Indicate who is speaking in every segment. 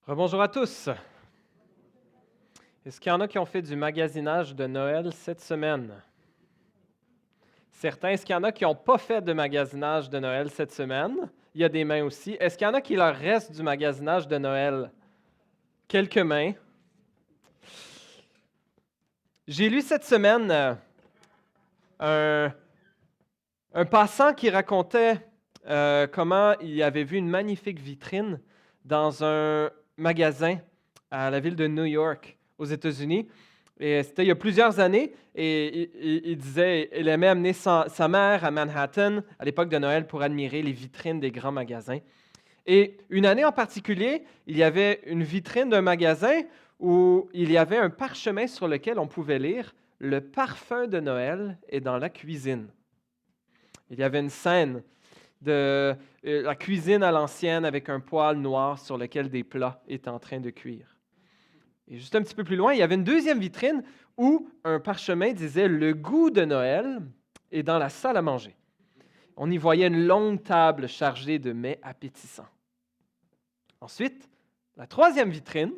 Speaker 1: Rebonjour à tous. Est-ce qu'il y en a qui ont fait du magasinage de Noël cette semaine? Certains. Est-ce qu'il y en a qui n'ont pas fait de magasinage de Noël cette semaine? Il y a des mains aussi. Est-ce qu'il y en a qui leur reste du magasinage de Noël? Quelques mains. J'ai lu cette semaine un, un passant qui racontait comment il avait vu une magnifique vitrine dans un magasin à la ville de New York, aux États-Unis. Et c'était il y a plusieurs années, et il disait qu'il aimait amener sa mère à Manhattan à l'époque de Noël pour admirer les vitrines des grands magasins. Et une année en particulier, il y avait une vitrine d'un magasin où il y avait un parchemin sur lequel on pouvait lire « Le parfum de Noël est dans la cuisine ». Il y avait une scène de la cuisine à l'ancienne avec un poêle noir sur lequel des plats étaient en train de cuire. Et juste un petit peu plus loin, il y avait une deuxième vitrine où un parchemin disait « Le goût de Noël est dans la salle à manger ». On y voyait une longue table chargée de mets appétissants. Ensuite, la troisième vitrine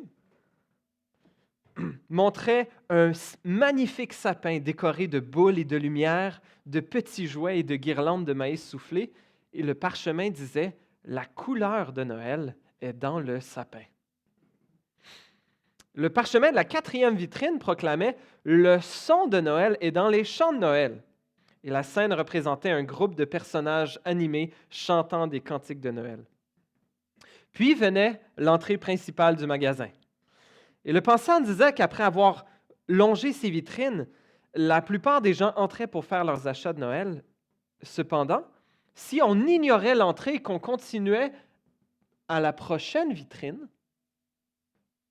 Speaker 1: montrait un magnifique sapin décoré de boules et de lumière, de petits jouets et de guirlandes de maïs soufflé. Et le parchemin disait « La couleur de Noël est dans le sapin ». Le parchemin de la quatrième vitrine proclamait « Le son de Noël est dans les chants de Noël ». Et la scène représentait un groupe de personnages animés chantant des cantiques de Noël. Puis venait l'entrée principale du magasin. Et le pensant disait qu'après avoir longé ces vitrines, la plupart des gens entraient pour faire leurs achats de Noël. Cependant, si on ignorait l'entrée et qu'on continuait à la prochaine vitrine,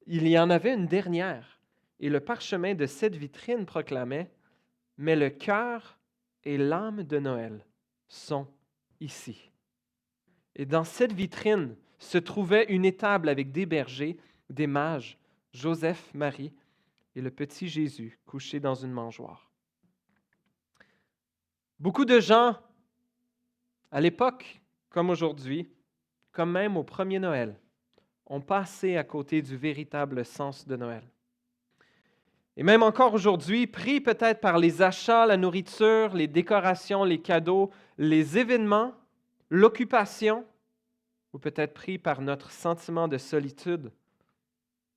Speaker 1: il y en avait une dernière. Et le parchemin de cette vitrine proclamait « Mais le cœur et l'âme de Noël sont ici ». Et dans cette vitrine se trouvait une étable avec des bergers, des mages, Joseph, Marie et le petit Jésus couché dans une mangeoire. Beaucoup de gens, à l'époque comme aujourd'hui, comme même au premier Noël, ont passé à côté du véritable sens de Noël. Et même encore aujourd'hui, pris peut-être par les achats, la nourriture, les décorations, les cadeaux, les événements, l'occupation, ou peut-être pris par notre sentiment de solitude,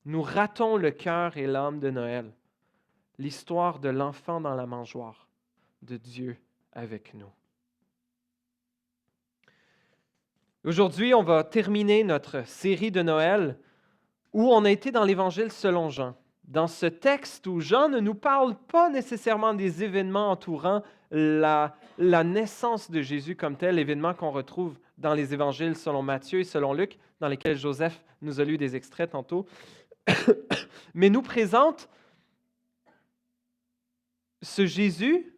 Speaker 1: nous ratons le cœur et l'âme de Noël, l'histoire de l'enfant dans la mangeoire, de Dieu avec nous. Aujourd'hui, on va terminer notre série de Noël où on a été dans l'Évangile selon Jean. Dans ce texte où Jean ne nous parle pas nécessairement des événements entourant la naissance de Jésus comme tel, l'événement qu'on retrouve dans les Évangiles selon Matthieu et selon Luc, dans lesquels Joseph nous a lu des extraits tantôt, mais nous présente ce Jésus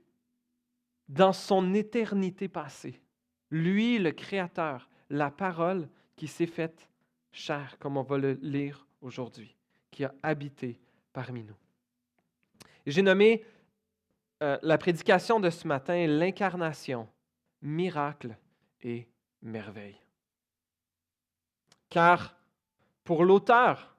Speaker 1: dans son éternité passée. Lui, le Créateur, la parole qui s'est faite chair, comme on va le lire aujourd'hui, qui a habité parmi nous. J'ai nommé la prédication de ce matin l'incarnation, miracle et merveille. Car pour l'auteur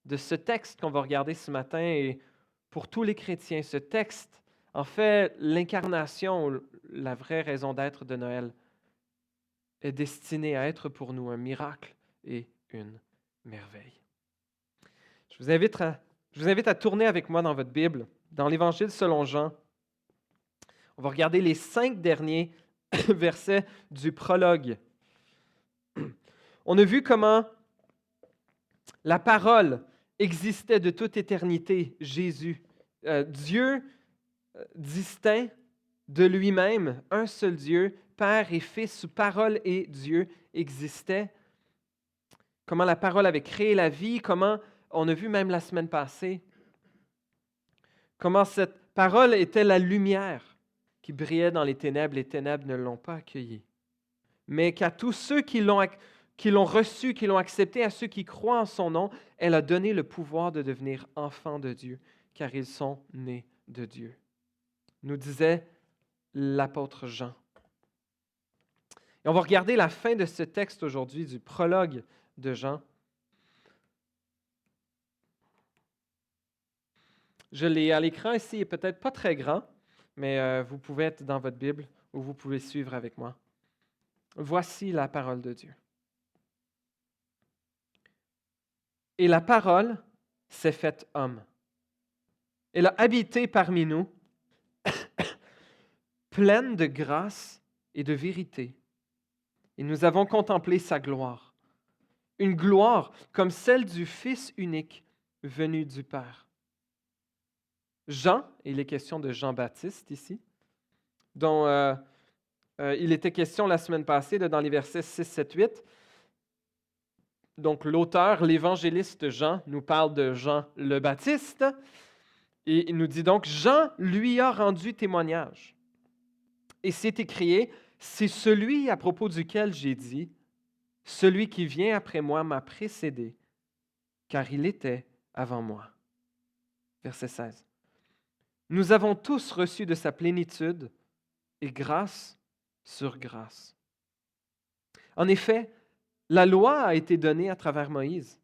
Speaker 1: de ce texte qu'on va regarder ce matin et pour tous les chrétiens, ce texte, en fait, l'incarnation, la vraie raison d'être de Noël, est destiné à être pour nous un miracle et une merveille. Je vous invite à tourner avec moi dans votre Bible, dans l'Évangile selon Jean. On va regarder les 5 derniers versets du prologue. On a vu comment la parole existait de toute éternité, Jésus. Dieu distinct de lui-même, un seul Dieu, Père et Fils, parole et Dieu existaient. Comment la parole avait créé la vie, comment, on a vu même la semaine passée, comment cette parole était la lumière qui brillait dans les ténèbres ne l'ont pas accueillie. Mais qu'à tous ceux qui l'ont reçu, qui l'ont accepté, à ceux qui croient en son nom, elle a donné le pouvoir de devenir enfants de Dieu, car ils sont nés de Dieu. Nous disait l'apôtre Jean. Et on va regarder la fin de ce texte aujourd'hui, du prologue de Jean. Je l'ai à l'écran ici, il est peut-être pas très grand, mais vous pouvez être dans votre Bible ou vous pouvez suivre avec moi. Voici la parole de Dieu. Et la parole s'est faite homme. Elle a habité parmi nous, pleine de grâce et de vérité. Et nous avons contemplé sa gloire. Une gloire comme celle du Fils unique venu du Père. Jean, il est question de Jean-Baptiste ici, dont il était question la semaine passée dans les versets 6, 7, 8. Donc l'auteur, l'évangéliste Jean, nous parle de Jean le Baptiste et il nous dit donc, Jean lui a rendu témoignage. Et c'est écrit, c'est celui à propos duquel j'ai dit, celui qui vient après moi m'a précédé, car il était avant moi. Verset 16. Nous avons tous reçu de sa plénitude et grâce sur grâce. En effet, la loi a été donnée à travers Moïse,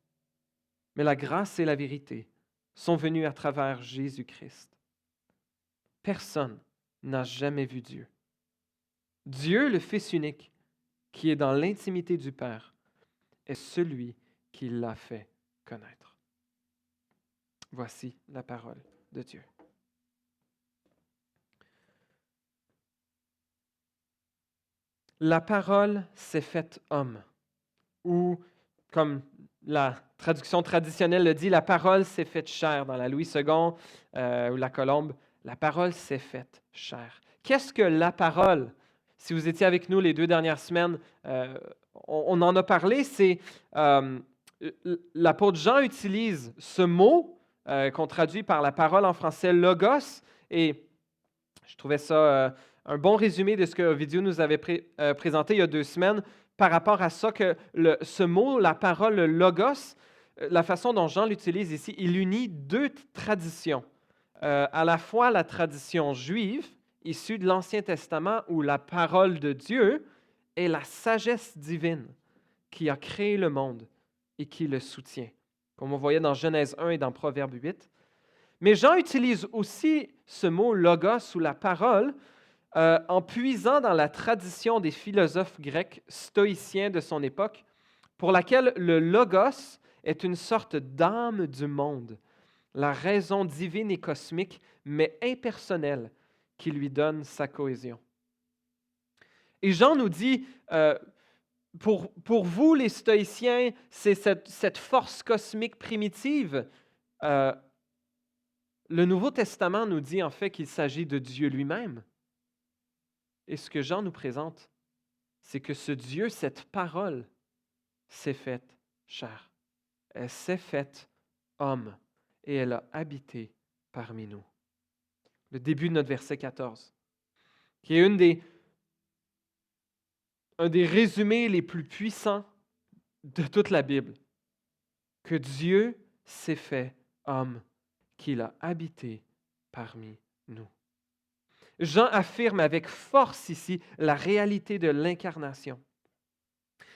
Speaker 1: mais la grâce et la vérité sont venues à travers Jésus-Christ. Personne n'a jamais vu Dieu. Dieu, le Fils unique, qui est dans l'intimité du Père, est celui qui l'a fait connaître. Voici la parole de Dieu. La parole s'est faite homme, ou comme la traduction traditionnelle le dit, la parole s'est faite chair dans la Louis II ou la Colombe. La parole s'est faite chair. Qu'est-ce que la parole? Si vous étiez avec nous les 2 dernières semaines, on en a parlé. C'est l'apôtre Jean utilise ce mot qu'on traduit par la parole en français logos, et je trouvais ça un bon résumé de ce que Ovidio nous avait présenté il y a 2 semaines par rapport à ça, que ce mot, la parole, le logos, la façon dont Jean l'utilise ici, il unit 2 traditions. À la fois la tradition juive, issue de l'Ancien Testament, où la parole de Dieu est la sagesse divine qui a créé le monde et qui le soutient, comme on voyait dans Genèse 1 et dans Proverbe 8. Mais Jean utilise aussi ce mot logos ou la parole en puisant dans la tradition des philosophes grecs stoïciens de son époque, pour laquelle le logos est une sorte d'âme du monde, la raison divine et cosmique, mais impersonnelle, qui lui donne sa cohésion. Et Jean nous dit, pour vous les stoïciens, c'est cette force cosmique primitive. Le Nouveau Testament nous dit en fait qu'il s'agit de Dieu lui-même. Et ce que Jean nous présente, c'est que ce Dieu, cette parole, s'est faite chair. Elle s'est faite homme et elle a habité parmi nous. Le début de notre verset 14, qui est un des résumés les plus puissants de toute la Bible, que Dieu s'est fait homme, qu'il a habité parmi nous. Jean affirme avec force ici la réalité de l'incarnation.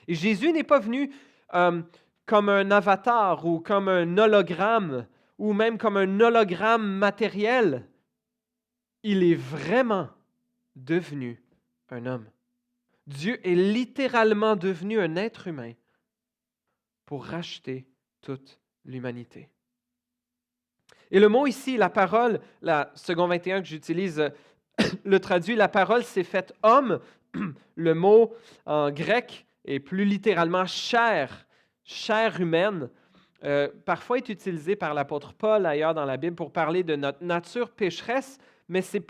Speaker 1: Et Jésus n'est pas venu comme un avatar ou comme un hologramme ou même comme un hologramme matériel. Il est vraiment devenu un homme. Dieu est littéralement devenu un être humain pour racheter toute l'humanité. Et le mot ici, la parole, la seconde 21 que j'utilise, le traduit, la parole s'est faite homme. Le mot en grec est plus littéralement chair, chair humaine. Parfois est utilisé par l'apôtre Paul ailleurs dans la Bible pour parler de notre nature pécheresse, mais ce n'est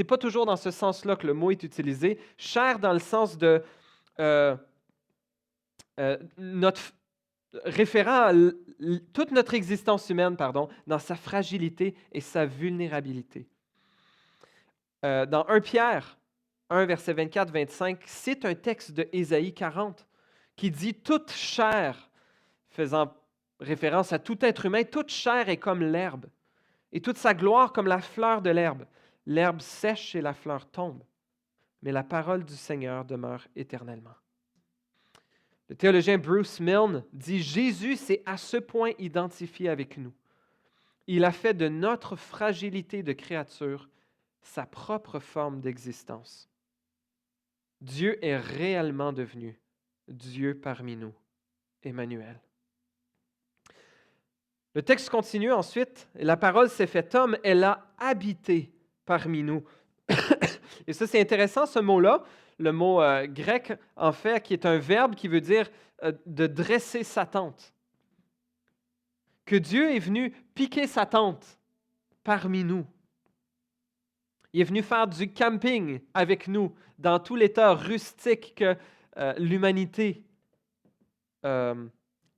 Speaker 1: pas toujours dans ce sens-là que le mot est utilisé. Chair dans le sens de notre référent à toute notre existence humaine, dans sa fragilité et sa vulnérabilité. Dans 1 Pierre 1, verset 24-25, c'est un texte de Ésaïe 40 qui dit « Toute chair », faisant référence à tout être humain, « toute chair est comme l'herbe, et toute sa gloire comme la fleur de l'herbe. L'herbe sèche et la fleur tombe, mais la parole du Seigneur demeure éternellement. » Le théologien Bruce Milne dit « Jésus s'est à ce point identifié avec nous. il a fait de notre fragilité de créature sa propre forme d'existence. Dieu est réellement devenu Dieu parmi nous, Emmanuel. Le texte continue ensuite, et la parole s'est faite homme, elle a habité parmi nous. Et ça, c'est intéressant, ce mot-là, le mot grec, en fait, qui est un verbe qui veut dire de dresser sa tente. Que Dieu est venu piquer sa tente parmi nous. Il est venu faire du camping avec nous dans tout l'état rustique que l'humanité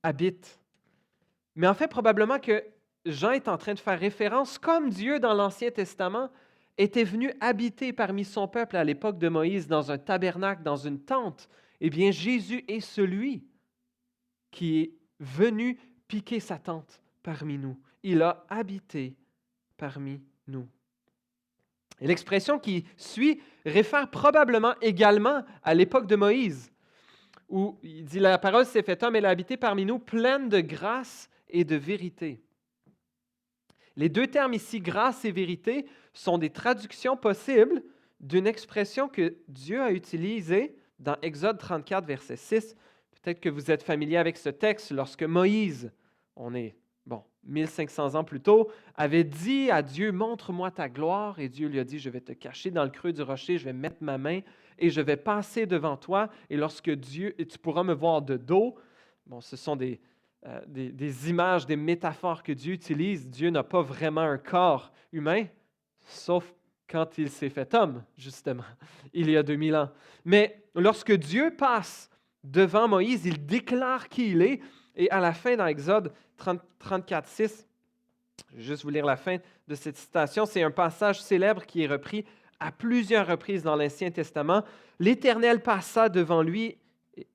Speaker 1: habite. Mais en fait, probablement que Jean est en train de faire référence, comme Dieu dans l'Ancien Testament était venu habiter parmi son peuple à l'époque de Moïse dans un tabernacle, dans une tente. Eh bien, Jésus est celui qui est venu piquer sa tente parmi nous. Il a habité parmi nous. Et l'expression qui suit réfère probablement également à l'époque de Moïse, où il dit « La parole s'est faite homme, elle a habité parmi nous, pleine de grâce et de vérité. » Les deux termes ici, grâce et vérité, sont des traductions possibles d'une expression que Dieu a utilisée dans Exode 34, verset 6. Peut-être que vous êtes familier avec ce texte lorsque Moïse, on est 1500 ans plus tôt, avait dit à Dieu, « Montre-moi ta gloire. » Et Dieu lui a dit, « Je vais te cacher dans le creux du rocher, je vais mettre ma main et je vais passer devant toi. Et lorsque Dieu, et tu pourras me voir de dos. » Bon, ce sont des images, des métaphores que Dieu utilise. Dieu n'a pas vraiment un corps humain, sauf quand il s'est fait homme, justement, il y a 2000 ans. Mais lorsque Dieu passe devant Moïse, il déclare qui il est. Et à la fin, dans Exode 34, 6, je vais juste vous lire la fin de cette citation. C'est un passage célèbre qui est repris à plusieurs reprises dans l'Ancien Testament. « L'Éternel passa devant lui,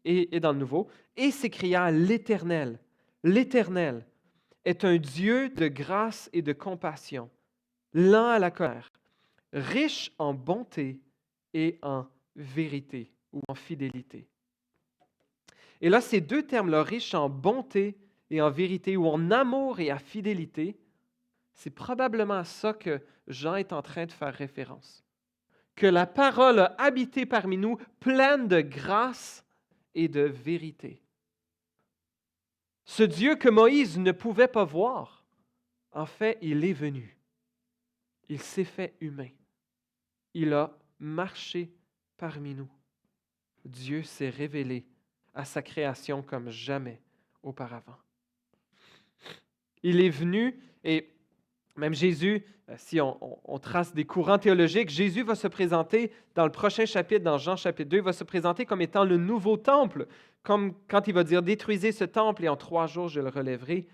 Speaker 1: et dans le Nouveau, et s'écria, « L'Éternel, l'Éternel est un Dieu de grâce et de compassion, lent à la colère, riche en bonté et en vérité ou en fidélité. » Et là, ces deux termes-là, riche en bonté et en vérité, ou en amour et en fidélité, c'est probablement à ça que Jean est en train de faire référence. Que la parole a habité parmi nous, pleine de grâce et de vérité. Ce Dieu que Moïse ne pouvait pas voir, en fait, il est venu. Il s'est fait humain. Il a marché parmi nous. Dieu s'est révélé à sa création comme jamais auparavant. Il est venu, et même Jésus, si on trace des courants théologiques, Jésus va se présenter dans le prochain chapitre, dans Jean chapitre 2, il va se présenter comme étant le nouveau temple, comme quand il va dire « Détruisez ce temple et en 3 jours je le relèverai ».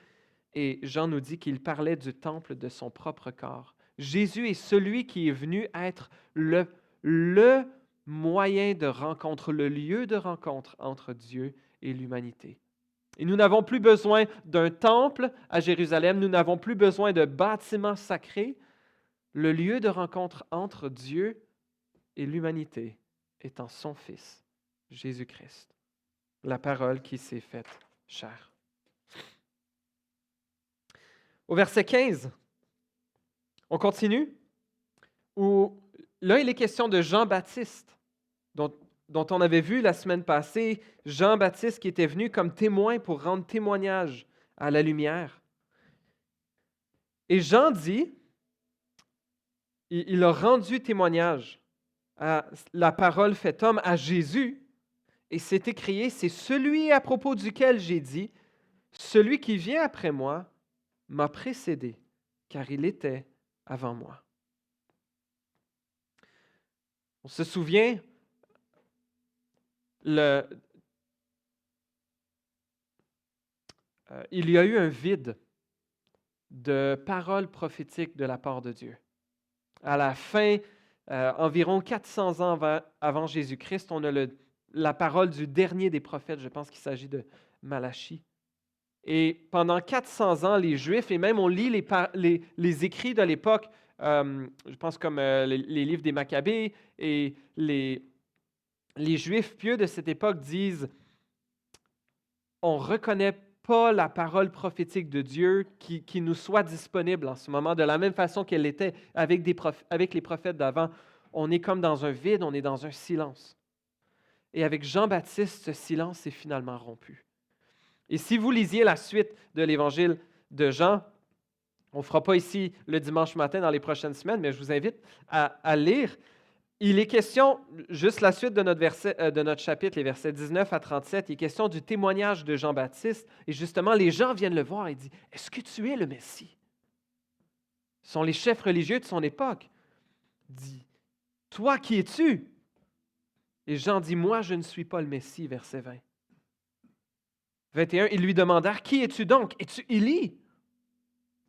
Speaker 1: Et Jean nous dit qu'il parlait du temple de son propre corps. Jésus est celui qui est venu être le moyen de rencontre, le lieu de rencontre entre Dieu et l'humanité. Et nous n'avons plus besoin d'un temple à Jérusalem, nous n'avons plus besoin de bâtiments sacrés. Le lieu de rencontre entre Dieu et l'humanité est en son Fils, Jésus-Christ, la parole qui s'est faite chair. Au verset 15, on continue, où là, il est question de Jean-Baptiste, dont on avait vu la semaine passée, Jean-Baptiste qui était venu comme témoin pour rendre témoignage à la lumière. Et Jean dit, il a rendu témoignage à la parole faite homme, à Jésus, et c'est écrit, c'est celui à propos duquel j'ai dit, celui qui vient après moi m'a précédé, car il était avant moi. On se souvient, il y a eu un vide de paroles prophétiques de la part de Dieu. À la fin, environ 400 ans avant Jésus-Christ, on a la parole du dernier des prophètes, je pense qu'il s'agit de Malachie. Et pendant 400 ans, les Juifs, et même on lit les écrits de l'époque, je pense comme les livres des Maccabées, et les Juifs pieux de cette époque disent « On reconnaît pas la parole prophétique de Dieu qui nous soit disponible en ce moment, de la même façon qu'elle l'était avec les prophètes d'avant. On est comme dans un vide, on est dans un silence. Et avec Jean-Baptiste, ce silence est finalement rompu. Et si vous lisiez la suite de l'évangile de Jean, on ne fera pas ici le dimanche matin dans les prochaines semaines, mais je vous invite à lire. Il est question, juste la suite de notre chapitre, les versets 19 à 37, il est question du témoignage de Jean-Baptiste. Et justement, les gens viennent le voir et disent, « Est-ce que tu es le Messie? » Ce sont les chefs religieux de son époque. Il dit, « Toi, qui es-tu? » Et Jean dit, « Moi, je ne suis pas le Messie. » Verset 20. 21, ils lui demandèrent, « Qui es-tu donc? Es-tu Élie? »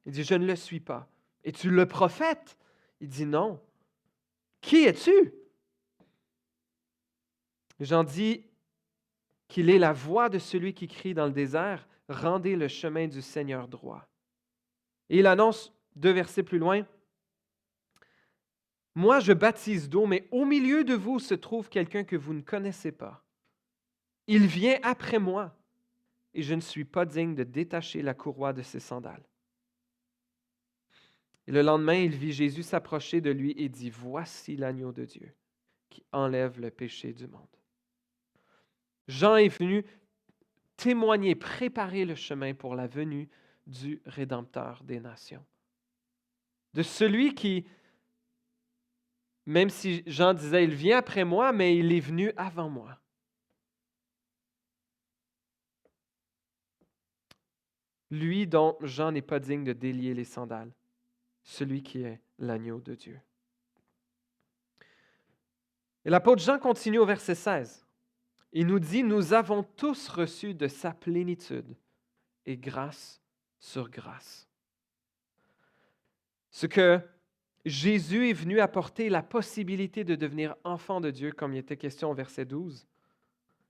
Speaker 1: Il dit, « Je ne le suis pas. » « Es-tu le prophète? » Il dit, « Non. » « Qui es-tu? » Jean dit qu'il est la voix de celui qui crie dans le désert, « Rendez le chemin du Seigneur droit. » Et il annonce 2 versets plus loin, « Moi, je baptise d'eau, mais au milieu de vous se trouve quelqu'un que vous ne connaissez pas. Il vient après moi, et je ne suis pas digne de détacher la courroie de ses sandales. » Et le lendemain, il vit Jésus s'approcher de lui et dit, « Voici l'agneau de Dieu qui enlève le péché du monde. » Jean est venu témoigner, préparer le chemin pour la venue du Rédempteur des nations. De celui qui, même si Jean disait, « Il vient après moi », mais il est venu avant moi. Lui dont Jean n'est pas digne de délier les sandales, celui qui est l'agneau de Dieu. Et l'apôtre Jean continue au verset 16. Il nous dit, « Nous avons tous reçu de sa plénitude et grâce sur grâce. » Ce que Jésus est venu apporter, la possibilité de devenir enfant de Dieu, comme il était question au verset 12,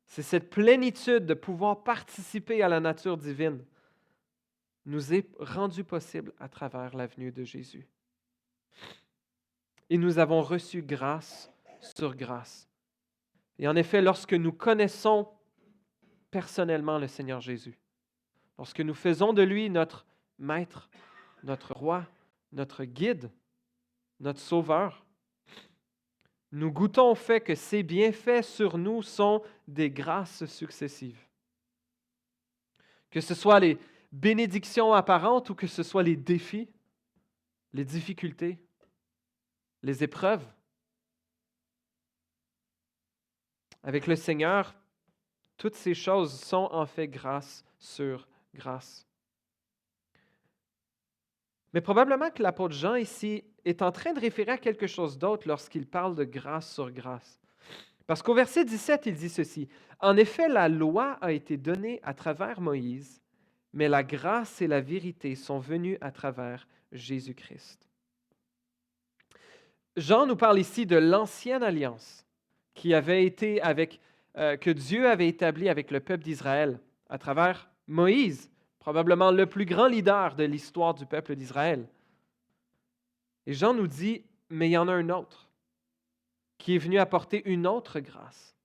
Speaker 1: c'est cette plénitude de pouvoir participer à la nature divine nous est rendue possible à travers la venue de Jésus. Et nous avons reçu grâce sur grâce. Et en effet, lorsque nous connaissons personnellement le Seigneur Jésus, lorsque nous faisons de lui notre maître, notre roi, notre guide, notre sauveur, nous goûtons au fait que ses bienfaits sur nous sont des grâces successives. Que ce soit les bénédictions apparentes ou que ce soit les défis, les difficultés, les épreuves. Avec le Seigneur, toutes ces choses sont en fait grâce sur grâce. Mais probablement que l'apôtre Jean ici est en train de référer à quelque chose d'autre lorsqu'il parle de grâce sur grâce. Parce qu'au verset 17, il dit ceci, « En effet, la loi a été donnée à travers Moïse, mais la grâce et la vérité sont venues à travers Jésus-Christ. » Jean nous parle ici de l'ancienne alliance qui avait été que Dieu avait établie avec le peuple d'Israël à travers Moïse, probablement le plus grand leader de l'histoire du peuple d'Israël. Et Jean nous dit, mais il y en a un autre qui est venu apporter une autre grâce.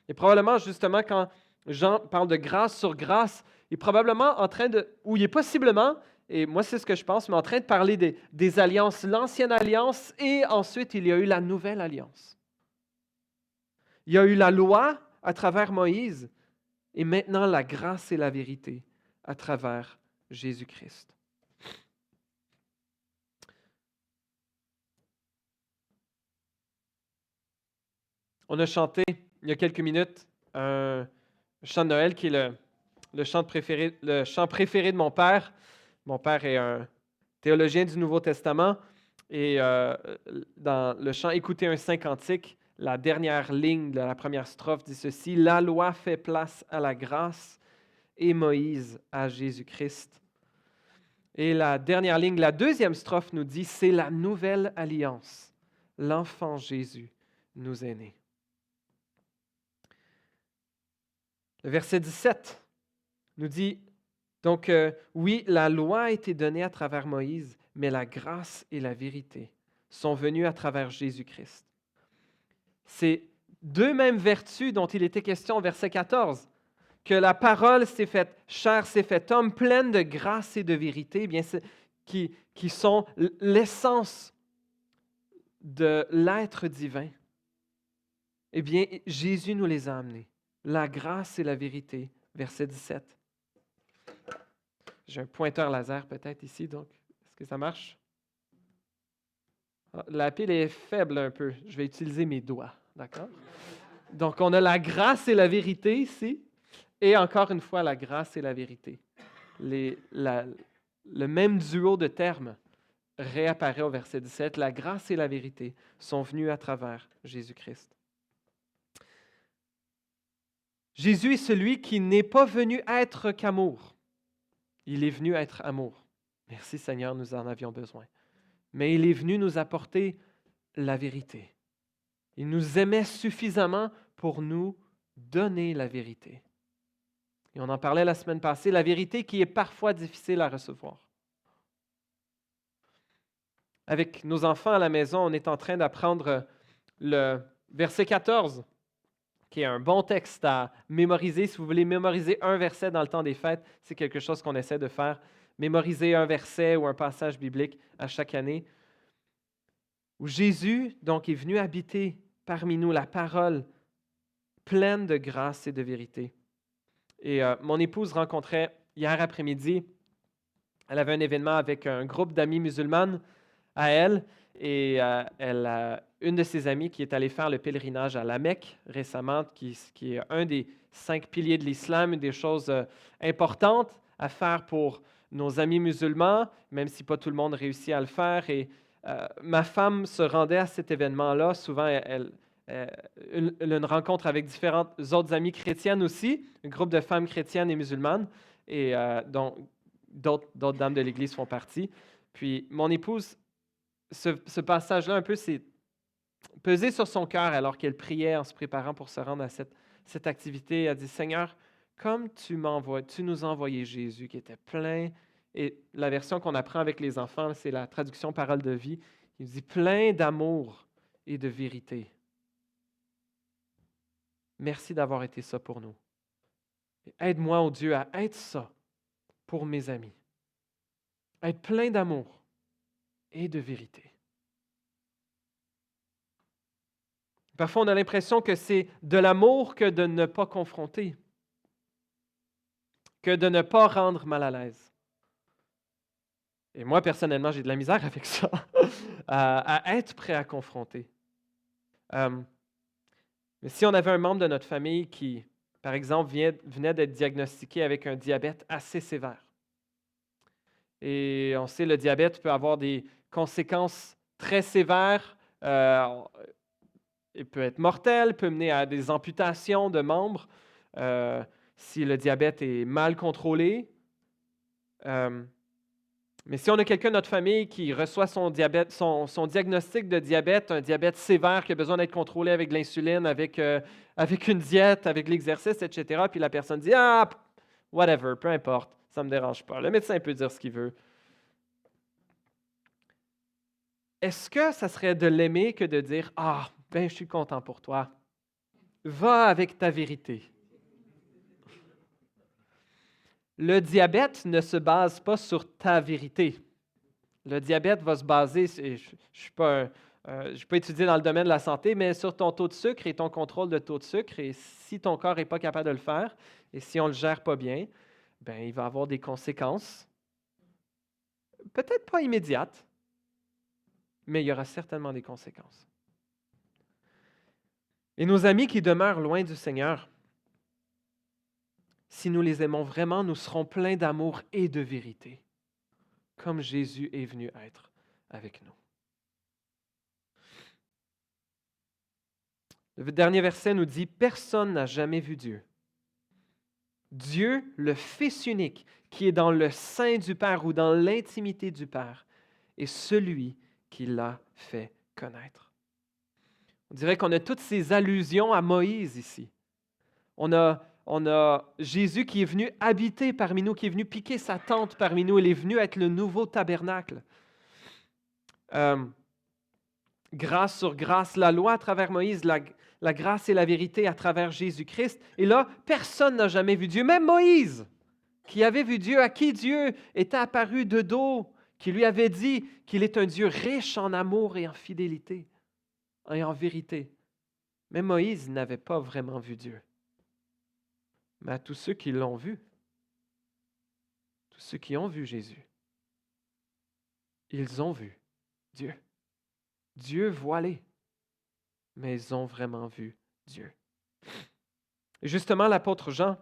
Speaker 1: Et probablement, justement, quand Jean parle de grâce sur grâce, il est probablement en train de, ou il est possiblement, et moi c'est ce que je pense, mais en train de parler des alliances, l'ancienne alliance, et ensuite il y a eu la nouvelle alliance. Il y a eu la loi à travers Moïse, et maintenant la grâce et la vérité à travers Jésus-Christ. On a chanté il y a quelques minutes un chant de Noël qui est le chant préféré de mon père. Mon père est un théologien du Nouveau Testament et dans le chant « Écoutez un saint cantique », la dernière ligne de la première strophe dit ceci, « La loi fait place à la grâce et Moïse à Jésus-Christ. » Et la dernière ligne, la deuxième strophe nous dit « C'est la nouvelle alliance, l'enfant Jésus nous est né. » Le verset 17 nous dit, donc oui, la loi a été donnée à travers Moïse, mais la grâce et la vérité sont venues à travers Jésus-Christ. C'est deux mêmes vertus dont il était question au verset 14. que la parole s'est faite chair, s'est faite homme, pleine de grâce et de vérité, bien, qui sont l'essence de l'être divin, eh bien, Jésus nous les a amenés. La grâce et la vérité, verset 17. J'ai un pointeur laser peut-être ici, donc est-ce que ça marche? La pile est faible un peu. Je vais utiliser mes doigts, d'accord? Donc, on a la grâce et la vérité ici, et encore une fois, la grâce et la vérité. Le même duo de termes réapparaît au verset 17. La grâce et la vérité sont venues à travers Jésus-Christ. Jésus est celui qui n'est pas venu être qu'amour. Il est venu être amour. Merci Seigneur, nous en avions besoin. Mais il est venu nous apporter la vérité. Il nous aimait suffisamment pour nous donner la vérité. Et on en parlait la semaine passée, la vérité qui est parfois difficile à recevoir. Avec nos enfants à la maison, on est en train d'apprendre le verset 14, qui est un bon texte à mémoriser. Si vous voulez mémoriser un verset dans le temps des fêtes, c'est quelque chose qu'on essaie de faire. Mémoriser un verset ou un passage biblique à chaque année, où Jésus donc est venu habiter parmi nous, la parole pleine de grâce et de vérité. Et mon épouse rencontrait hier après-midi, elle avait un événement avec un groupe d'amis musulmanes à elle, et elle a une de ses amies qui est allée faire le pèlerinage à la Mecque récemment, qui est un des 5 piliers de l'islam, une des choses importantes à faire pour nos amis musulmans, même si pas tout le monde réussit à le faire. Et ma femme se rendait à cet événement-là. Souvent, elle a une rencontre avec différentes autres amies chrétiennes aussi, un groupe de femmes chrétiennes et musulmanes, et dont d'autres dames de l'Église font partie. Puis mon épouse, ce passage-là, un peu, s'est pesé sur son cœur alors qu'elle priait en se préparant pour se rendre à cette activité. Elle a dit, « Seigneur, comme tu nous as envoyé Jésus qui était plein, et la version qu'on apprend avec les enfants, c'est la traduction Parole de vie, il dit plein d'amour et de vérité. Merci d'avoir été ça pour nous. Aide-moi, oh Dieu, à être ça pour mes amis. Être plein d'amour et de vérité. » Parfois, on a l'impression que c'est de l'amour que de ne pas confronter, que de ne pas rendre mal à l'aise. Et moi, personnellement, j'ai de la misère avec ça, à être prêt à confronter. Mais si on avait un membre de notre famille qui, par exemple, venait d'être diagnostiqué avec un diabète assez sévère, et on sait que le diabète peut avoir des conséquences très sévères, il peut être mortel, peut mener à des amputations de membres si le diabète est mal contrôlé. Mais si on a quelqu'un de notre famille qui reçoit son diagnostic de diabète, un diabète sévère qui a besoin d'être contrôlé avec de l'insuline, avec une diète, avec l'exercice, etc., puis la personne dit « Ah, whatever, peu importe, ça ne me dérange pas. » Le médecin peut dire ce qu'il veut. Est-ce que ça serait de l'aimer que de dire « Ah, ben, je suis content pour toi. Va avec ta vérité. » Le diabète ne se base pas sur ta vérité. Le diabète va se baser, je ne suis pas étudié dans le domaine de la santé, mais sur ton taux de sucre et ton contrôle de taux de sucre. Et si ton corps n'est pas capable de le faire, et si on ne le gère pas bien, ben, il va avoir des conséquences. Peut-être pas immédiates, mais il y aura certainement des conséquences. Et nos amis qui demeurent loin du Seigneur, si nous les aimons vraiment, nous serons pleins d'amour et de vérité, comme Jésus est venu être avec nous. Le dernier verset nous dit « Personne n'a jamais vu Dieu. Dieu, le Fils unique, qui est dans le sein du Père ou dans l'intimité du Père, est celui qui l'a fait connaître. » On dirait qu'on a toutes ces allusions à Moïse ici. On a Jésus qui est venu habiter parmi nous, qui est venu piquer sa tente parmi nous. Il est venu être le nouveau tabernacle. Grâce sur grâce, la loi à travers Moïse, la grâce et la vérité à travers Jésus-Christ. Et là, personne n'a jamais vu Dieu, même Moïse, qui avait vu Dieu, à qui Dieu était apparu de dos, qui lui avait dit qu'il est un Dieu riche en amour et en fidélité et en vérité. Mais Moïse n'avait pas vraiment vu Dieu. Mais à tous ceux qui l'ont vu, tous ceux qui ont vu Jésus, ils ont vu Dieu. Dieu voilé, mais ils ont vraiment vu Dieu. Et justement, l'apôtre Jean,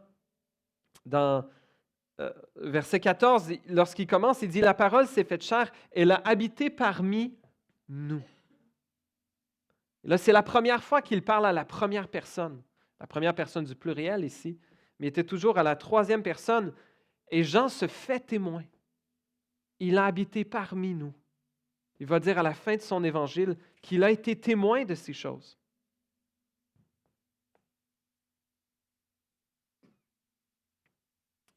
Speaker 1: dans verset 14, lorsqu'il commence, il dit « La parole s'est faite chair, elle a habité parmi nous. » Là, c'est la première fois qu'il parle à la première personne du pluriel ici, mais il était toujours à la troisième personne. Et Jean se fait témoin. Il a habité parmi nous. Il va dire à la fin de son évangile qu'il a été témoin de ces choses.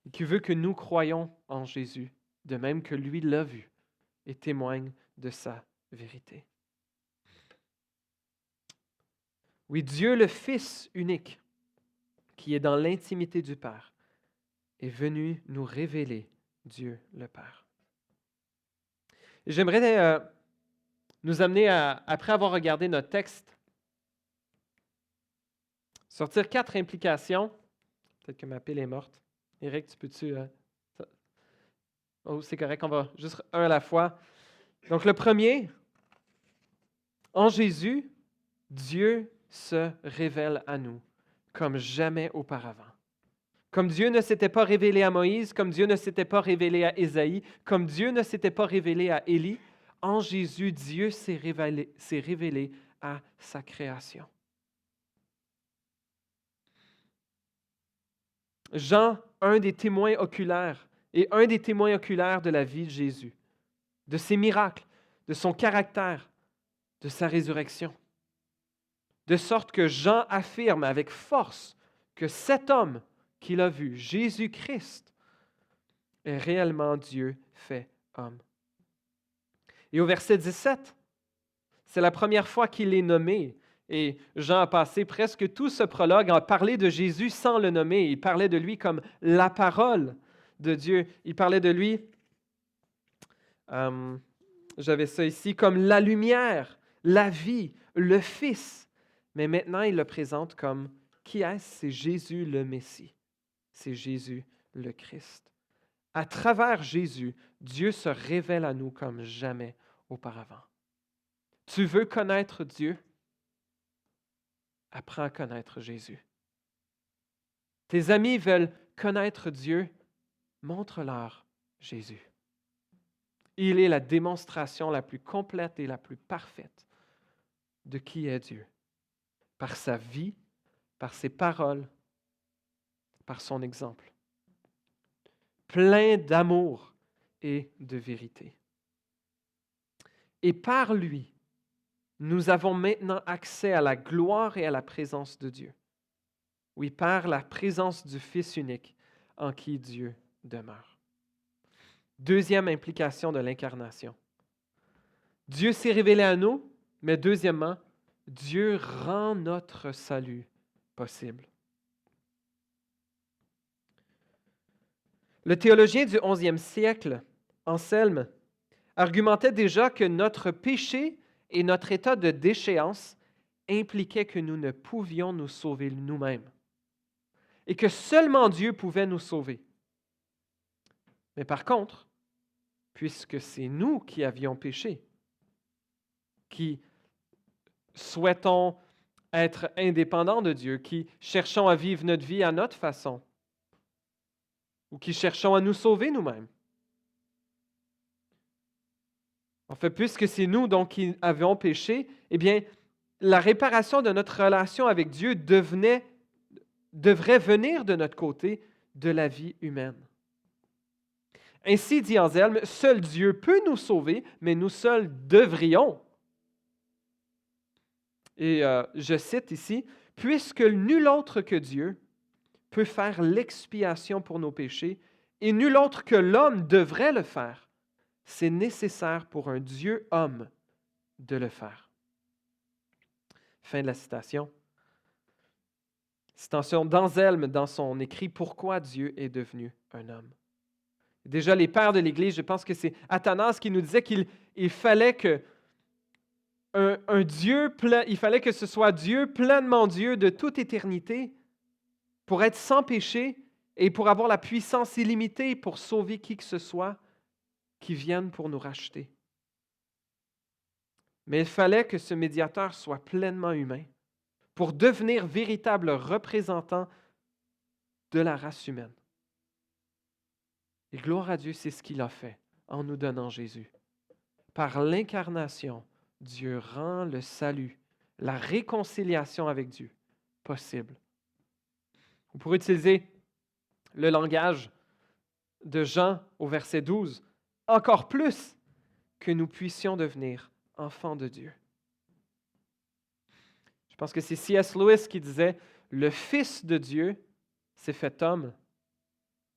Speaker 1: Et qu'il veut que nous croyions en Jésus, de même que lui l'a vu et témoigne de sa vérité. Oui, Dieu le Fils unique, qui est dans l'intimité du Père, est venu nous révéler Dieu le Père. J'aimerais nous amener après avoir regardé notre texte, sortir 4 implications. Peut-être que ma pile est morte. Éric, tu peux-tu... Oh, c'est correct, on va juste un à la fois. Donc, le premier, en Jésus, Dieu se révèle à nous comme jamais auparavant. Comme Dieu ne s'était pas révélé à Moïse, comme Dieu ne s'était pas révélé à Ésaïe, comme Dieu ne s'était pas révélé à Élie, en Jésus, Dieu s'est révélé à sa création. Jean, un des témoins oculaires, et un des témoins oculaires de la vie de Jésus, de ses miracles, de son caractère, de sa résurrection. De sorte que Jean affirme avec force que cet homme qu'il a vu, Jésus-Christ, est réellement Dieu fait homme. Et au verset 17, c'est la première fois qu'il est nommé. Et Jean a passé presque tout ce prologue à parler de Jésus sans le nommer. Il parlait de lui comme la parole de Dieu. Il parlait de lui, j'avais ça ici, comme la lumière, la vie, le Fils. Mais maintenant, il le présente comme qui est-ce? C'est Jésus le Messie. C'est Jésus le Christ. À travers Jésus, Dieu se révèle à nous comme jamais auparavant. Tu veux connaître Dieu? Apprends à connaître Jésus. Tes amis veulent connaître Dieu? Montre-leur Jésus. Il est la démonstration la plus complète et la plus parfaite de qui est Dieu. Par sa vie, par ses paroles, par son exemple. Plein d'amour et de vérité. Et par lui, nous avons maintenant accès à la gloire et à la présence de Dieu. Oui, par la présence du Fils unique en qui Dieu demeure. Deuxième implication de l'incarnation. Dieu s'est révélé à nous, mais deuxièmement, Dieu rend notre salut possible. Le théologien du 11e siècle, Anselme, argumentait déjà que notre péché et notre état de déchéance impliquaient que nous ne pouvions nous sauver nous-mêmes et que seulement Dieu pouvait nous sauver. Mais par contre, puisque c'est nous qui avions péché, qui souhaitons être indépendants de Dieu, qui cherchons à vivre notre vie à notre façon, ou qui cherchons à nous sauver nous-mêmes. En fait, puisque c'est nous donc qui avions péché, eh bien, la réparation de notre relation avec Dieu devrait venir de notre côté de la vie humaine. Ainsi, dit Anselme, seul Dieu peut nous sauver, mais nous seuls devrions. Et je cite ici, « Puisque nul autre que Dieu peut faire l'expiation pour nos péchés, et nul autre que l'homme devrait le faire, c'est nécessaire pour un Dieu homme de le faire. » Fin de la citation. Citation d'Anselme dans son écrit Pourquoi Dieu est devenu un homme. Déjà, les pères de l'Église, je pense que c'est Athanase qui nous disait qu'il fallait que il fallait que ce soit Dieu, pleinement Dieu de toute éternité, pour être sans péché et pour avoir la puissance illimitée pour sauver qui que ce soit qui vienne pour nous racheter. Mais il fallait que ce médiateur soit pleinement humain pour devenir véritable représentant de la race humaine. Et gloire à Dieu, c'est ce qu'il a fait en nous donnant Jésus. Par l'incarnation, Dieu rend le salut, la réconciliation avec Dieu possible. On pourrait utiliser le langage de Jean au verset 12, encore plus que nous puissions devenir enfants de Dieu. Je pense que c'est C.S. Lewis qui disait « Le Fils de Dieu s'est fait homme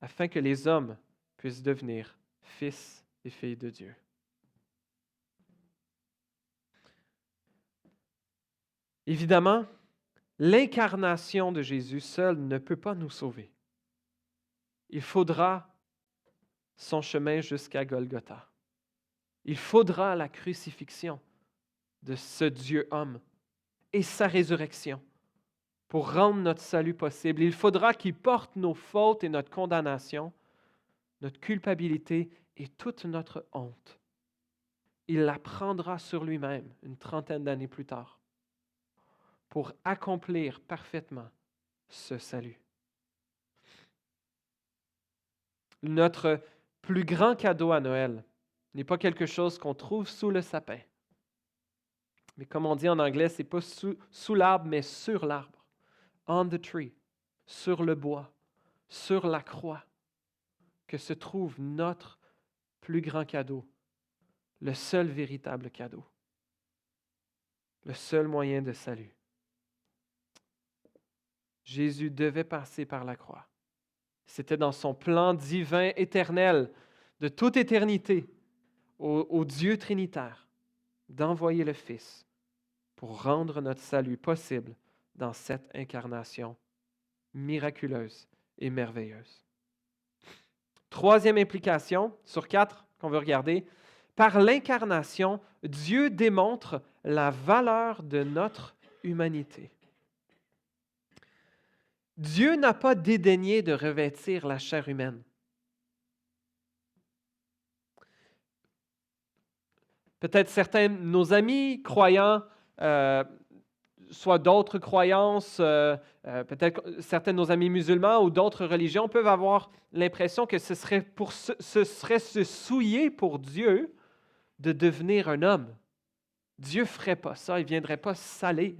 Speaker 1: afin que les hommes puissent devenir fils et filles de Dieu. » Évidemment, l'incarnation de Jésus seule ne peut pas nous sauver. Il faudra son chemin jusqu'à Golgotha. Il faudra la crucifixion de ce Dieu homme et sa résurrection pour rendre notre salut possible. Il faudra qu'il porte nos fautes et notre condamnation, notre culpabilité et toute notre honte. Il la prendra sur lui-même une trentaine d'années plus tard pour accomplir parfaitement ce salut. Notre plus grand cadeau à Noël n'est pas quelque chose qu'on trouve sous le sapin. Mais comme on dit en anglais, ce n'est pas sous l'arbre, mais sur l'arbre. On the tree, sur le bois, sur la croix, que se trouve notre plus grand cadeau, le seul véritable cadeau, le seul moyen de salut. Jésus devait passer par la croix. C'était dans son plan divin éternel, de toute éternité, au Dieu trinitaire, d'envoyer le Fils pour rendre notre salut possible dans cette incarnation miraculeuse et merveilleuse. Troisième implication sur 4 qu'on veut regarder. Par l'incarnation, Dieu démontre la valeur de notre humanité. Dieu n'a pas dédaigné de revêtir la chair humaine. Peut-être certains de nos amis croyants, soit d'autres croyances, peut-être certains de nos amis musulmans ou d'autres religions peuvent avoir l'impression que ce serait se souiller pour Dieu de devenir un homme. Dieu ne ferait pas ça, il ne viendrait pas salir.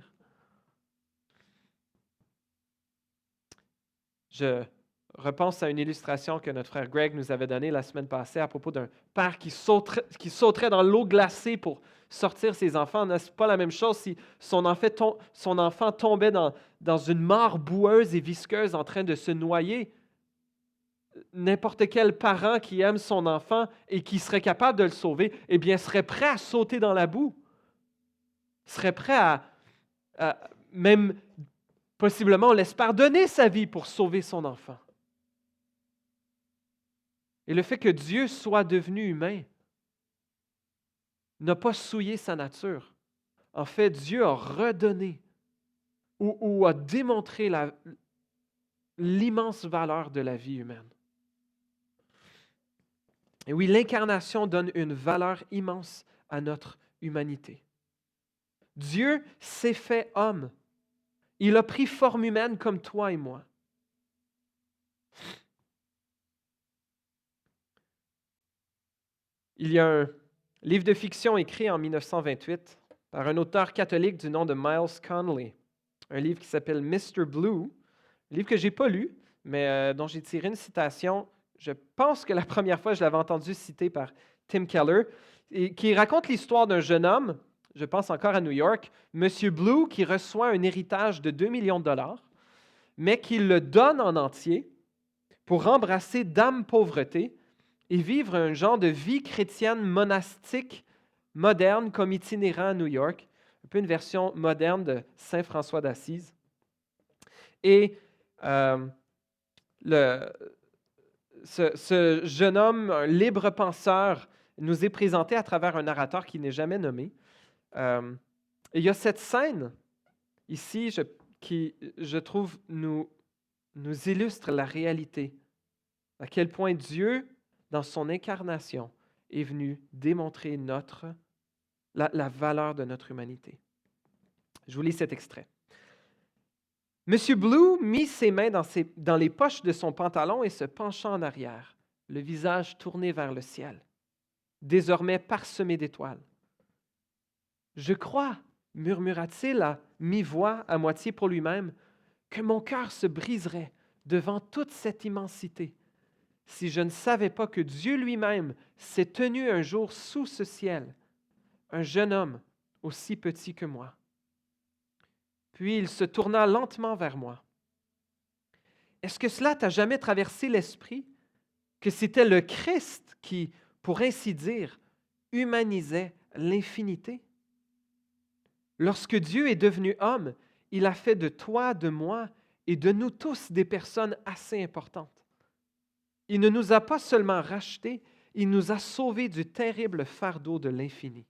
Speaker 1: Je repense à une illustration que notre frère Greg nous avait donnée la semaine passée à propos d'un père qui sauterait dans l'eau glacée pour sortir ses enfants. N'est-ce pas la même chose si son enfant tombait dans une mare boueuse et visqueuse en train de se noyer? N'importe quel parent qui aime son enfant et qui serait capable de le sauver, eh bien, serait prêt à sauter dans la boue. Serait prêt à même possiblement, on l'espère, donner sa vie pour sauver son enfant. Et le fait que Dieu soit devenu humain n'a pas souillé sa nature. En fait, Dieu a redonné ou a démontré l'immense valeur de la vie humaine. Et oui, l'incarnation donne une valeur immense à notre humanité. Dieu s'est fait homme. Il a pris forme humaine comme toi et moi. Il y a un livre de fiction écrit en 1928 par un auteur catholique du nom de Miles Connelly, un livre qui s'appelle Mr. Blue, un livre que je n'ai pas lu, mais dont j'ai tiré une citation. Je pense que la première fois, je l'avais entendu cité par Tim Keller, et qui raconte l'histoire d'un jeune homme, je pense encore à New York, M. Blue, qui reçoit un héritage de 2 millions de dollars, mais qui le donne en entier pour embrasser d'âme pauvreté et vivre un genre de vie chrétienne monastique moderne comme itinérant à New York, un peu une version moderne de Saint François d'Assise. Et euh, le, ce jeune homme, un libre penseur, nous est présenté à travers un narrateur qui n'est jamais nommé. Et il y a cette scène ici qui, je trouve, nous illustre la réalité, à quel point Dieu, dans son incarnation, est venu démontrer la valeur de notre humanité. Je vous lis cet extrait. Monsieur Blue mit ses mains dans les poches de son pantalon et se pencha en arrière, le visage tourné vers le ciel, désormais parsemé d'étoiles. « Je crois, murmura-t-il à mi-voix, à moitié pour lui-même, que mon cœur se briserait devant toute cette immensité si je ne savais pas que Dieu lui-même s'est tenu un jour sous ce ciel, un jeune homme aussi petit que moi. » Puis il se tourna lentement vers moi. « Est-ce que cela t'a jamais traversé l'esprit que c'était le Christ qui, pour ainsi dire, humanisait l'infinité? Lorsque Dieu est devenu homme, il a fait de toi, de moi et de nous tous des personnes assez importantes. Il ne nous a pas seulement rachetés, il nous a sauvés du terrible fardeau de l'infini. »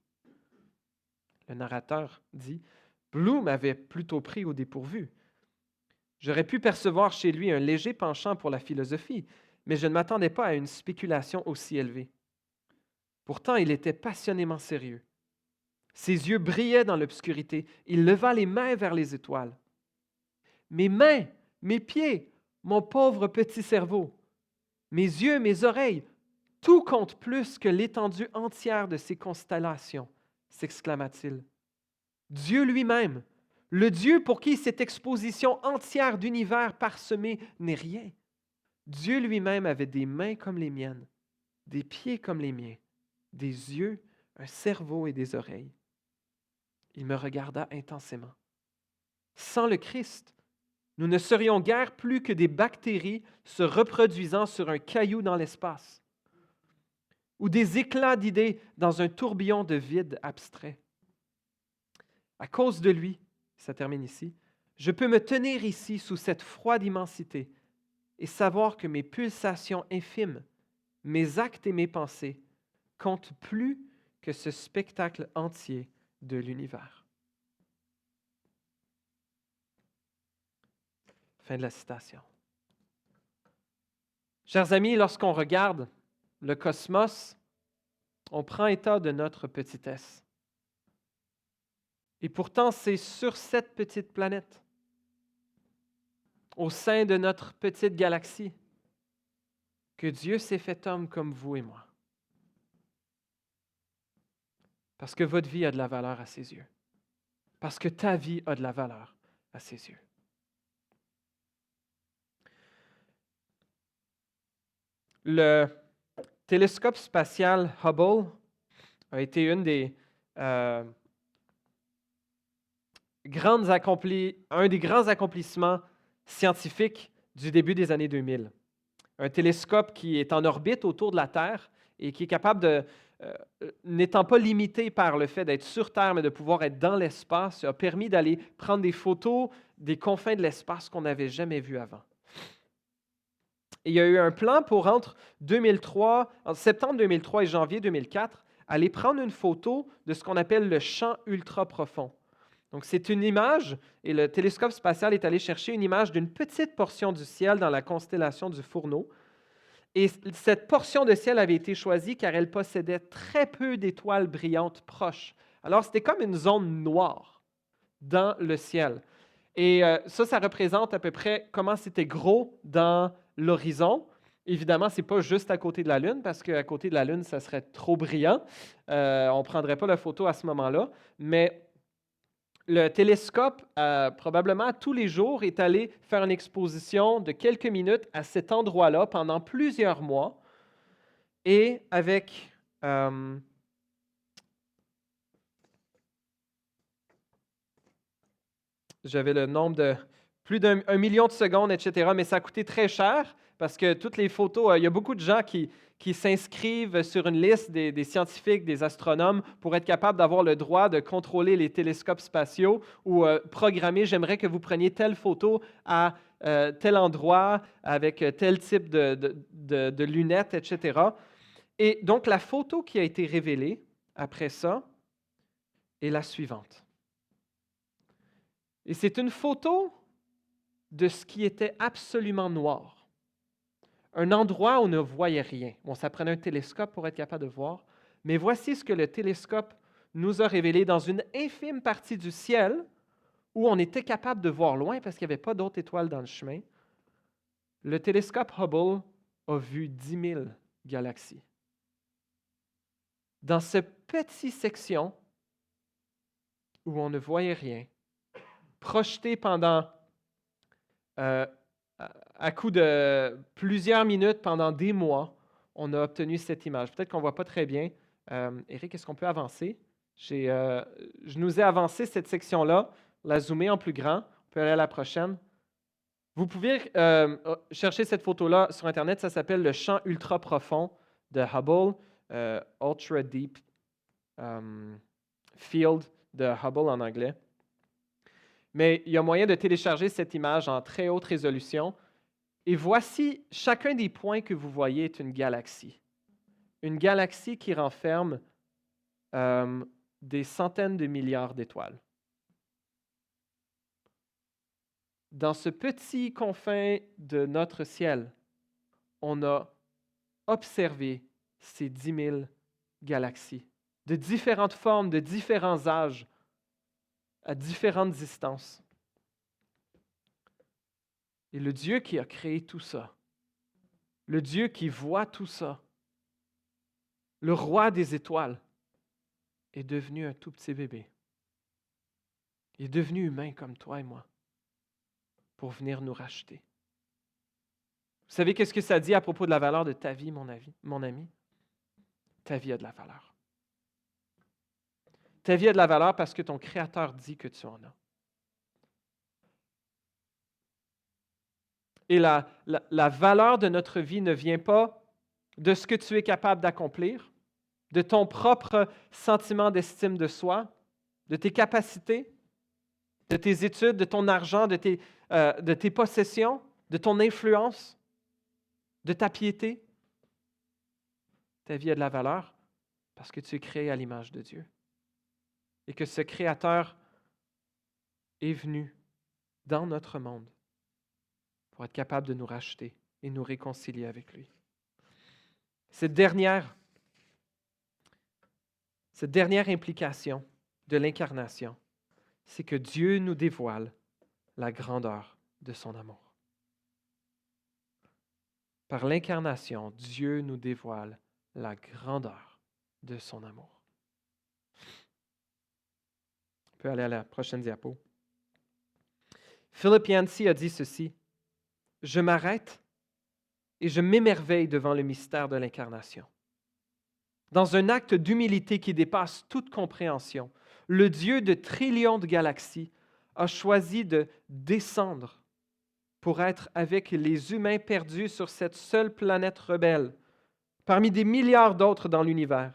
Speaker 1: Le narrateur dit, « Blue m'avait plutôt pris au dépourvu. J'aurais pu percevoir chez lui un léger penchant pour la philosophie, mais je ne m'attendais pas à une spéculation aussi élevée. Pourtant, il était passionnément sérieux. Ses yeux brillaient dans l'obscurité. Il leva les mains vers les étoiles. « Mes mains, mes pieds, mon pauvre petit cerveau, mes yeux, mes oreilles, tout compte plus que l'étendue entière de ces constellations, s'exclama-t-il. Dieu lui-même, le Dieu pour qui cette exposition entière d'univers parsemé n'est rien. Dieu lui-même avait des mains comme les miennes, des pieds comme les miens, des yeux, un cerveau et des oreilles. Il me regarda intensément. Sans le Christ, nous ne serions guère plus que des bactéries se reproduisant sur un caillou dans l'espace, ou des éclats d'idées dans un tourbillon de vide abstrait. À cause de lui, ça termine ici, je peux me tenir ici sous cette froide immensité et savoir que mes pulsations infimes, mes actes et mes pensées comptent plus que ce spectacle entier de l'univers. Fin de la citation. Chers amis, lorsqu'on regarde le cosmos, on prend état de notre petitesse. Et pourtant, c'est sur cette petite planète, au sein de notre petite galaxie, que Dieu s'est fait homme comme vous et moi. Parce que votre vie a de la valeur à ses yeux. Parce que ta vie a de la valeur à ses yeux. Le télescope spatial Hubble a été un des grands accomplissements scientifiques du début des années 2000. Un télescope qui est en orbite autour de la Terre et qui est capable de, n'étant pas limité par le fait d'être sur Terre, mais de pouvoir être dans l'espace, a permis d'aller prendre des photos des confins de l'espace qu'on n'avait jamais vues avant. Et il y a eu un plan pour entre septembre 2003 et janvier 2004, aller prendre une photo de ce qu'on appelle le champ ultra profond. Donc, c'est une image, et le télescope spatial est allé chercher une image d'une petite portion du ciel dans la constellation du Fourneau. Et cette portion de ciel avait été choisie car elle possédait très peu d'étoiles brillantes proches. Alors, c'était comme une zone noire dans le ciel. Et ça représente à peu près comment c'était gros dans l'horizon. Évidemment, ce n'est pas juste à côté de la Lune, parce qu'à côté de la Lune, ça serait trop brillant. On ne prendrait pas la photo à ce moment-là. Mais le télescope, probablement tous les jours, est allé faire une exposition de quelques minutes à cet endroit-là pendant plusieurs mois. Et avec j'avais le nombre de plus d'1 million de secondes, etc., mais ça a coûté très cher parce que toutes les photos, il y a beaucoup de gens qui s'inscrivent sur une liste des scientifiques, des astronomes, pour être capables d'avoir le droit de contrôler les télescopes spatiaux ou programmer, j'aimerais que vous preniez telle photo à tel endroit, avec tel type de lunettes, etc. Et donc, la photo qui a été révélée après ça est la suivante. Et c'est une photo de ce qui était absolument noir. Un endroit où on ne voyait rien. Bon, ça prenait un télescope pour être capable de voir, mais voici ce que le télescope nous a révélé dans une infime partie du ciel où on était capable de voir loin parce qu'il n'y avait pas d'autres étoiles dans le chemin. Le télescope Hubble a vu 10 000 galaxies. Dans cette petite section où on ne voyait rien, projeté pendant, à coup de plusieurs minutes, pendant des mois, on a obtenu cette image. Peut-être qu'on ne voit pas très bien. Éric, est-ce qu'on peut avancer? Je nous ai avancé cette section-là, la zoomer en plus grand. On peut aller à la prochaine. Vous pouvez chercher cette photo-là sur Internet. Ça s'appelle le champ ultra profond de Hubble, Ultra Deep Field de Hubble en anglais. Mais il y a moyen de télécharger cette image en très haute résolution. Et voici, chacun des points que vous voyez est une galaxie. Une galaxie qui renferme des centaines de milliards d'étoiles. Dans ce petit confin de notre ciel, on a observé ces 10 000 galaxies, de différentes formes, de différents âges, à différentes distances. Et le Dieu qui a créé tout ça, le Dieu qui voit tout ça, le roi des étoiles, est devenu un tout petit bébé. Il est devenu humain comme toi et moi pour venir nous racheter. Vous savez qu'est-ce que ça dit à propos de la valeur de ta vie, mon ami? Ta vie a de la valeur. Ta vie a de la valeur parce que ton Créateur dit que tu en as. Et la valeur de notre vie ne vient pas de ce que tu es capable d'accomplir, de ton propre sentiment d'estime de soi, de tes capacités, de tes études, de ton argent, de tes possessions, de ton influence, de ta piété. Ta vie a de la valeur parce que tu es créé à l'image de Dieu. Et que ce Créateur est venu dans notre monde pour être capable de nous racheter et nous réconcilier avec lui. Cette dernière implication de l'incarnation, c'est que Dieu nous dévoile la grandeur de son amour. Par l'incarnation, Dieu nous dévoile la grandeur de son amour. On peut aller à la prochaine diapo. Philip Yancey a dit ceci: « Je m'arrête et je m'émerveille devant le mystère de l'incarnation. Dans un acte d'humilité qui dépasse toute compréhension, le Dieu de trillions de galaxies a choisi de descendre pour être avec les humains perdus sur cette seule planète rebelle, parmi des milliards d'autres dans l'univers.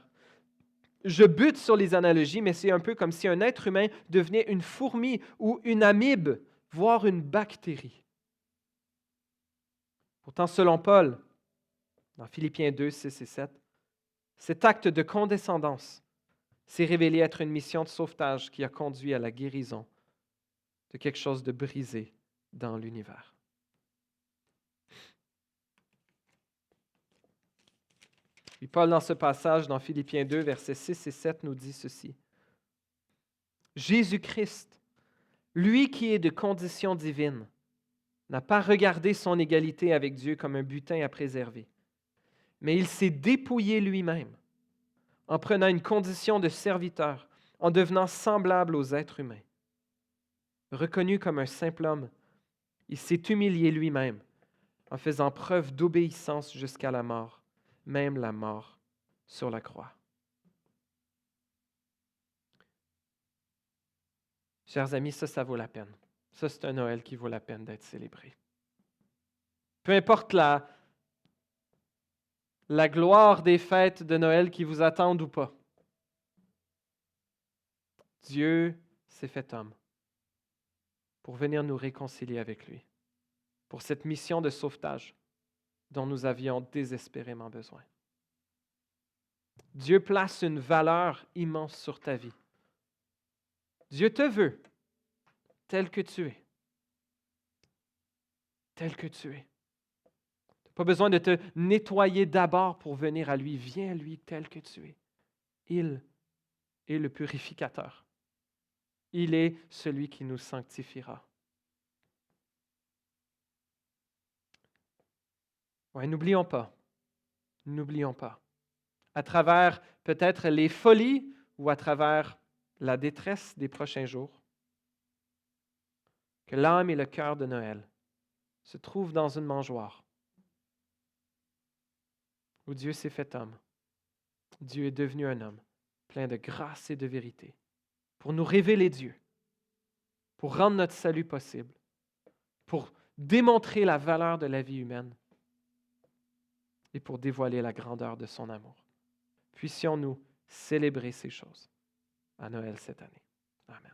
Speaker 1: Je bute sur les analogies, mais c'est un peu comme si un être humain devenait une fourmi ou une amibe, voire une bactérie. Pourtant, selon Paul, dans Philippiens 2, 6 et 7, cet acte de condescendance s'est révélé être une mission de sauvetage qui a conduit à la guérison de quelque chose de brisé dans l'univers. Puis Paul, dans ce passage, dans Philippiens 2, versets 6 et 7, nous dit ceci. Jésus-Christ, lui qui est de condition divine, n'a pas regardé son égalité avec Dieu comme un butin à préserver, mais il s'est dépouillé lui-même en prenant une condition de serviteur, en devenant semblable aux êtres humains. Reconnu comme un simple homme, il s'est humilié lui-même en faisant preuve d'obéissance jusqu'à la mort, même la mort sur la croix. Chers amis, ça vaut la peine. Ça, c'est un Noël qui vaut la peine d'être célébré. Peu importe la gloire des fêtes de Noël qui vous attendent ou pas. Dieu s'est fait homme pour venir nous réconcilier avec lui, pour cette mission de sauvetage dont nous avions désespérément besoin. Dieu place une valeur immense sur ta vie. Dieu te veut tel que tu es. Tel que tu es. Tu n'as pas besoin de te nettoyer d'abord pour venir à lui. Viens à lui tel que tu es. Il est le purificateur. Il est celui qui nous sanctifiera. Ouais, n'oublions pas. N'oublions pas. À travers peut-être les folies ou à travers la détresse des prochains jours, que l'âme et le cœur de Noël se trouvent dans une mangeoire où Dieu s'est fait homme. Dieu est devenu un homme plein de grâce et de vérité pour nous révéler Dieu, pour rendre notre salut possible, pour démontrer la valeur de la vie humaine et pour dévoiler la grandeur de son amour. Puissions-nous célébrer ces choses à Noël cette année. Amen.